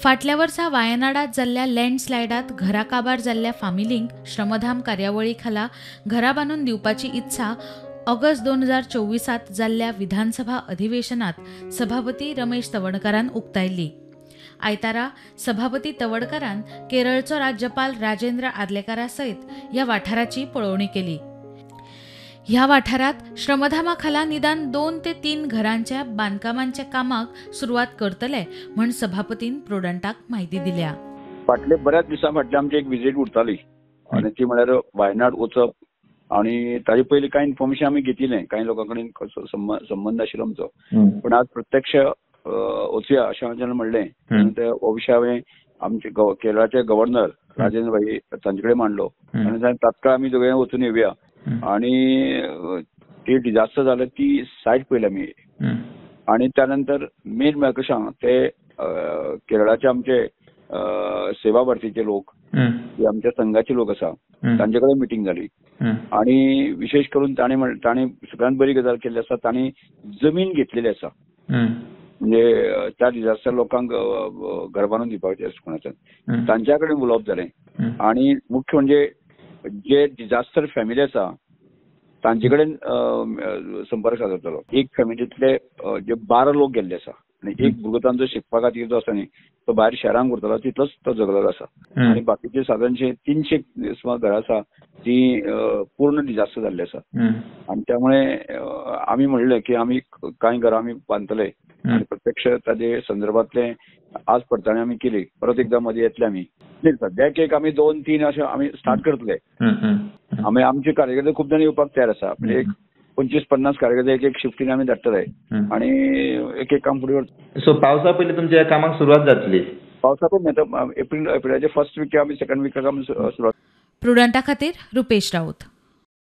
फाटल्या वर्सा वायनाडात जाल्ल्या लँडस्लायडात घरा काबार जाल्ल्या फामिलींक श्रमधाम कार्यावळी खाला घरा बांदून दिवपाची इत्सा ऑगस्ट 2024 जाल्ल्या विधानसभा अधिवेशनात सभापती रमेश तवडकरान उक्तायली। आयतारा सभापती तवडकरान केरळचो राज्यपाल राजेंद्र आर्लेकारा सयत ह्या वाठाराची पळोवणी केली। ह्या वाठारात श्रमधामा खाला निदान 2 ते 3 घरांच्या बांदकामांच्या कामाक सुरवात करतले म्हण सभापतीन प्रुडंटाक माहिती दिल्या। फाटले बऱ्याच दिसां फाटले आमची एक विजीट उरताली आणि ती म्हळ्यार वायनाड वचप आणि ताजे पयलीं कांय इन्फॉर्मेशन आमी घेतिल्लें, कांय लोकां कडेन कसो संबंध आशिल्लो आमचो, पण आज प्रत्यक्ष वचुया अशें हांवें जेन्ना म्हणलें हो विशय हांवें आमचे केरळाचे गव्हर्नर राजेंद्र भाई तांचे कडेन मांडलो आनी तात्काळ आमी सगळे वचून येवया आणि ते डिझास्टर जालें ती सायट पळयली आमी आणि त्यानंतर मेन म्हळ्यार कशें आहा ते केरळाचे आमचे सेवा भारतीचे लोक जे आमच्या संघाचे लोक आसा तांचे कडेन मिटींग जाली आणि विशेष करून ताणी सगळ्यांत बरी गजाल केल्ली आसा, ताणी जमीन घेतलेली आसा, म्हणजे त्या डिझास्टर लोकांक घर बांदून दिवपाचें कोणाच्यान तांच्या कडेन उलोवप जालें आणि मुख्य म्हणजे जे डिझास्टर फॅमिली आसा तांचे कडेन संपर्क सादतलो। एक फॅमिलींतले जे 12 लोक गेल्ले आसा आणि एक भुरगो तांचो शिकपा खातीर जो आसा न्ही तो भायर शहरांत उरतलो, तितलोच तो जगलेलो आसा आणि बाकीचे सादारणशे 300 घरां आसा ती पूर्ण डिझास्टर जाल्ली आसा आणि त्यामुळे आमी म्हणलें की आमी कांय घरां आमी बांदतले आणि प्रत्यक्ष ताजे संदर्भातले आज पडताळणी आमी केली। परत एकदा मध्ये येतले आमी सद्याक एक आमी 2-3 अशें आमी स्टार्ट करतले। आमी आमचे कार्यकर्ते खूब जाण येवपाक तयार आसा, म्हणजे एक 25-50 कार्यकर्ते एक शिफ्टीन आमी धाडटले आणि एक काम फुडें करतले। सो पावसा पयलीं तुमच्या ह्या कामाक सुरवात जातली? पावसा पयलीं एप्रिलाचे फर्स्ट वीक आमी सेकंड विकाक आमी सुरवात। प्रुडंटा खातीर रुपेश राऊत।